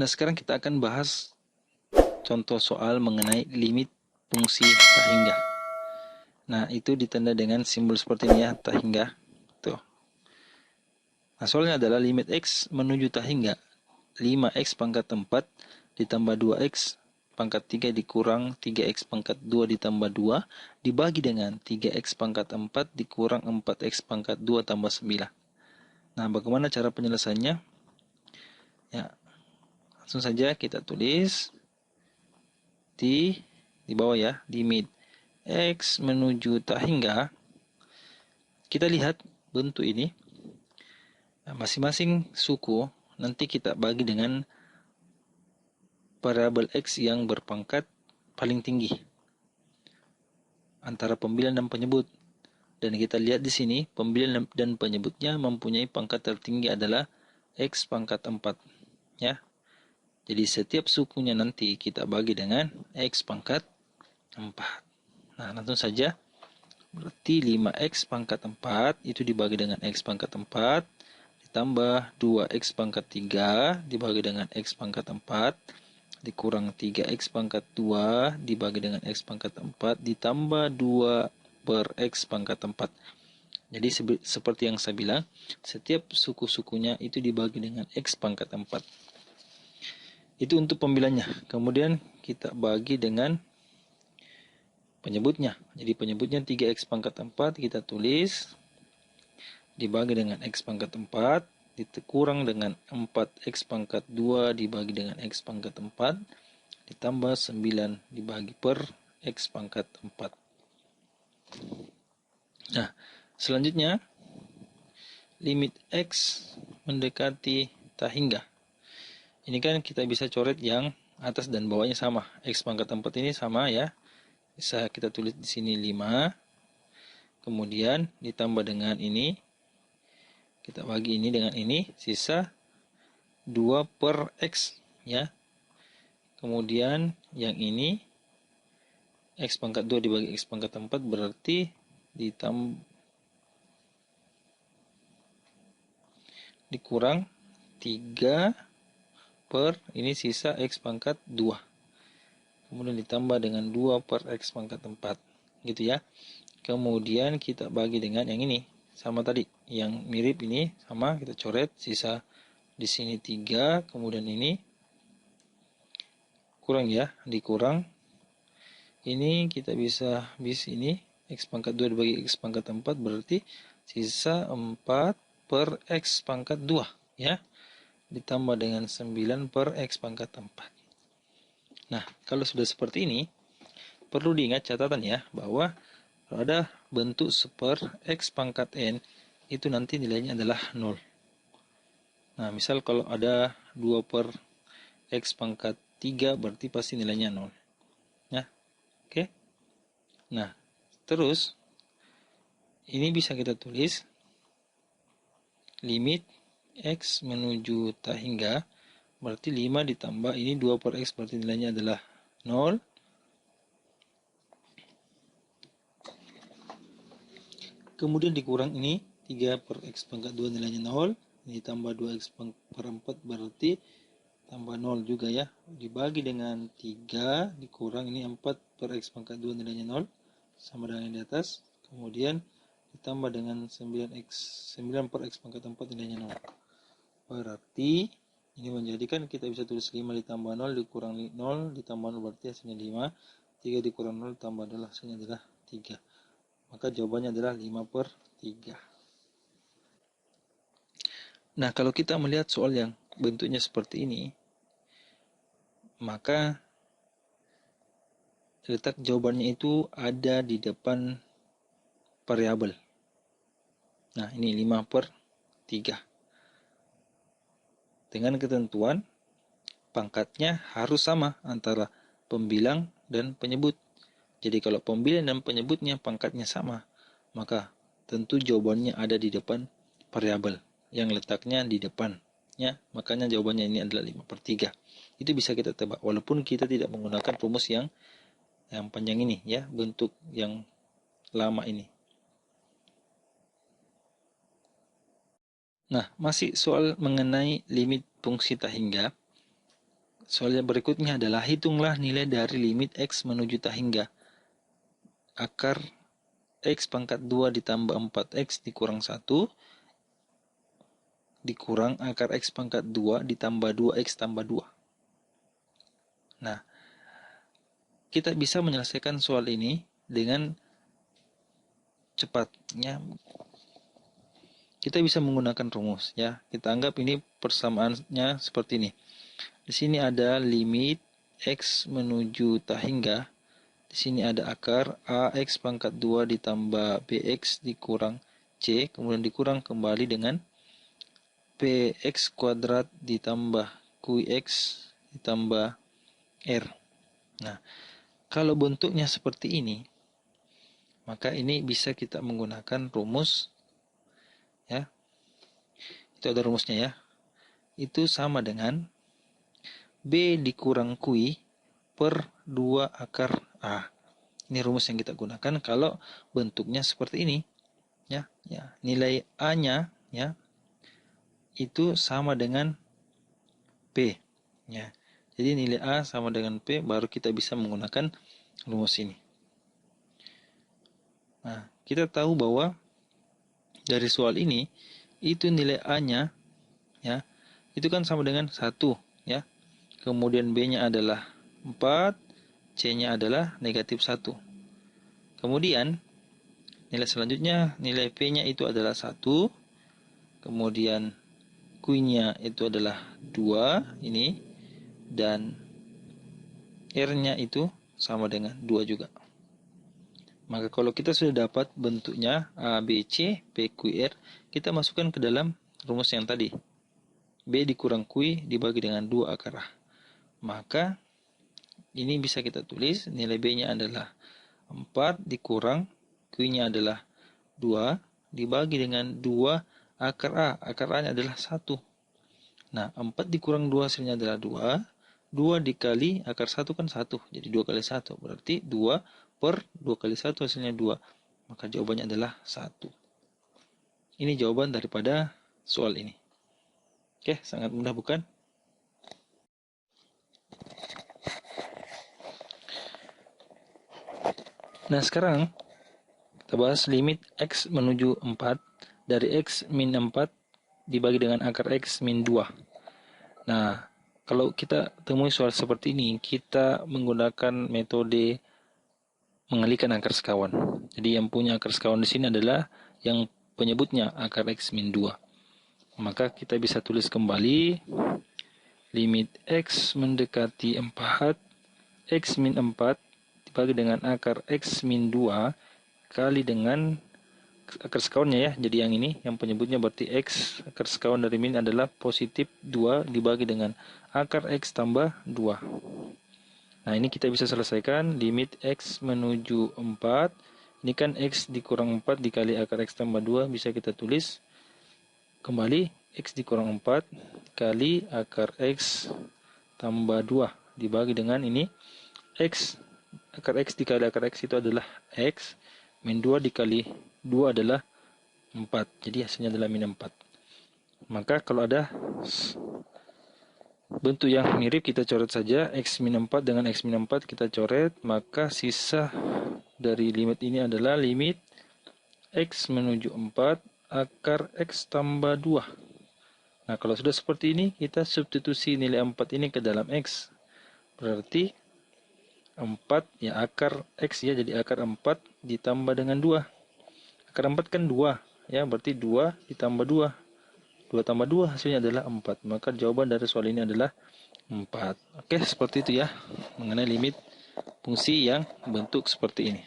Nah, sekarang kita akan bahas contoh soal mengenai limit fungsi tak hingga. Nah, itu ditanda dengan simbol seperti ini ya, tak hingga. Tuh. Nah, soalnya adalah limit X menuju tak hingga 5X pangkat 4 ditambah 2X pangkat 3 dikurang 3X pangkat 2 ditambah 2 dibagi dengan 3X pangkat 4 dikurang 4X pangkat 2 tambah 9. Nah, bagaimana cara penyelesaiannya? Ya, langsung saja kita tulis di bawah ya, limit X menuju tak hingga. Kita lihat bentuk ini. Masing-masing suku nanti kita bagi dengan variabel X yang berpangkat paling tinggi antara pembilihan dan penyebut. Dan kita lihat di sini, pembilihan dan penyebutnya mempunyai pangkat tertinggi adalah X pangkat 4. Ya. Jadi setiap sukunya nanti kita bagi dengan X pangkat 4. Nah, langsung saja. Berarti 5X pangkat 4 itu dibagi dengan X pangkat 4 ditambah 2X pangkat 3 dibagi dengan X pangkat 4 dikurang 3X pangkat 2 dibagi dengan X pangkat 4 ditambah 2 per X pangkat 4. Jadi seperti yang saya bilang, setiap suku-sukunya itu dibagi dengan X pangkat 4. Itu untuk pembilanya. Kemudian kita bagi dengan penyebutnya. Jadi penyebutnya 3X pangkat 4 kita tulis dibagi dengan X pangkat 4 dikurang dengan 4X pangkat 2 dibagi dengan X pangkat 4 ditambah 9 dibagi per X pangkat 4. Nah, selanjutnya limit X mendekati tak hingga. Ini kan kita bisa coret yang atas dan bawahnya sama. X pangkat 4 ini sama ya. Bisa kita tulis di sini 5. Kemudian ditambah dengan ini. Kita bagi ini dengan ini. Sisa 2 per X ya. Kemudian yang ini X pangkat 2 dibagi X pangkat 4 berarti dikurang 3 per ini sisa X pangkat 2. Kemudian ditambah dengan 2 per X pangkat 4. Gitu ya. Kemudian kita bagi dengan yang ini. Sama tadi. Yang mirip ini sama. Kita coret. Sisa di sini 3. Kemudian ini. Kurang ya. Dikurang. Ini kita bisa bis ini. X pangkat 2 dibagi X pangkat 4. Berarti sisa 4 per X pangkat 2. Ya. Ditambah dengan 9 per X pangkat 4. Nah, kalau sudah seperti ini, perlu diingat catatan ya, bahwa kalau ada bentuk super X pangkat N, itu nanti nilainya adalah 0. Nah, misal kalau ada 2 per X pangkat 3, berarti pasti nilainya 0. Ya, oke. Nah, terus, ini bisa kita tulis, limit X menuju tak hingga, berarti 5 ditambah ini 2 per X, berarti nilainya adalah 0. Kemudian dikurang ini 3 per X pangkat 2 nilainya 0. Ini tambah 2X per 4 berarti tambah 0 juga ya. Dibagi dengan 3 dikurang ini 4 per X pangkat 2 nilainya 0. Sama dengan yang di atas. Kemudian ditambah dengan 9 per X pangkat 4 nilainya 0. Berarti ini menjadikan kita bisa tulis 5 ditambah 0 dikurang 0 ditambah 0 berarti hasilnya 5. 3 dikurang 0 tambah 0 hasilnya adalah 3. Maka jawabannya adalah 5 per 3. Nah, kalau kita melihat soal yang bentuknya seperti ini, maka letak jawabannya itu ada di depan variabel. Nah, ini 5 per 3. Dengan ketentuan, pangkatnya harus sama antara pembilang dan penyebut. Jadi kalau pembilang dan penyebutnya pangkatnya sama, maka tentu jawabannya ada di depan variabel yang letaknya di depan. Ya, makanya jawabannya ini adalah 5 per 3. Itu bisa kita tebak, walaupun kita tidak menggunakan rumus yang panjang ini, ya, bentuk yang lama ini. Nah, masih soal mengenai limit fungsi tak hingga. soal yang berikutnya adalah hitunglah nilai dari limit X menuju tak hingga akar X pangkat 2 ditambah 4X dikurang 1 dikurang akar X pangkat 2 ditambah 2X tambah 2. Nah, kita bisa menyelesaikan soal ini dengan cepat, ya. Kita bisa menggunakan rumus, ya. Kita anggap ini persamaannya seperti ini. Di sini ada limit X menuju tak hingga. Di sini ada akar AX pangkat 2 ditambah BX dikurang C, kemudian dikurang kembali dengan PX kuadrat ditambah QX ditambah R. Nah, kalau bentuknya seperti ini, maka ini bisa kita menggunakan rumus, ya. Itu ada rumusnya, ya. Itu sama dengan B dikurang Q per 2 akar A. Ini rumus yang kita gunakan kalau bentuknya seperti ini, ya. Nilai A-nya, ya, itu sama dengan P, ya. Jadi nilai A sama dengan P, baru kita bisa menggunakan rumus ini. Nah, kita tahu bahwa dari soal ini, itu nilai A-nya, ya, itu kan sama dengan 1, ya. Kemudian B-nya adalah 4, C-nya adalah negatif 1. Kemudian, nilai selanjutnya, nilai P-nya itu adalah 1, kemudian Q-nya itu adalah 2, ini, dan R-nya itu sama dengan 2 juga. Maka kalau kita sudah dapat bentuknya A, B, C, P, Q, R, kita masukkan ke dalam rumus yang tadi. B dikurang Q dibagi dengan 2 akar A. Maka ini bisa kita tulis nilai B-nya adalah 4 dikurang Q-nya adalah 2 dibagi dengan 2 akar A. Akar A-nya adalah 1. Nah, 4 dikurang 2 hasilnya adalah 2. 2 dikali akar 1 kan 1. Jadi 2 kali 1. Berarti 2 per 2 kali 1 hasilnya 2. Maka jawabannya adalah 1. Ini jawaban daripada soal ini. Oke, sangat mudah bukan? Nah, sekarang kita bahas limit X menuju 4 dari X min 4 dibagi dengan akar X min 2. Nah, kalau kita temui soal seperti ini, kita menggunakan metode mengalihkan akar sekawan. Jadi yang punya akar sekawan di sini adalah yang penyebutnya akar X min 2. Maka kita bisa tulis kembali limit X mendekati 4, X min 4 dibagi dengan akar X min 2 kali dengan akar sekawannya, ya. Jadi yang ini, yang penyebutnya berarti X, akar sekawan dari min adalah positif 2 dibagi dengan akar X tambah 2. Nah, ini kita bisa selesaikan limit X menuju 4. Ini kan X dikurang 4 dikali akar X tambah 2. Bisa kita tulis kembali X dikurang 4 kali akar X tambah 2. Dibagi dengan ini X, akar X dikali akar X itu adalah X. Min 2 dikali 2 adalah 4. Jadi hasilnya adalah min 4. Maka kalau ada bentuk yang mirip, kita coret saja. X min 4 dengan X min 4 kita coret. Maka sisa dari limit ini adalah limit X menuju 4 akar X tambah 2. Nah, kalau sudah seperti ini, kita substitusi nilai 4 ini ke dalam X. Berarti 4, ya, akar X, ya, jadi akar 4 ditambah dengan 2. Akar 4 kan 2, ya, berarti 2 ditambah 2. 2 tambah 2 hasilnya adalah 4. Maka jawaban dari soal ini adalah 4. Oke, seperti itu, ya, mengenai limit fungsi yang bentuk seperti ini.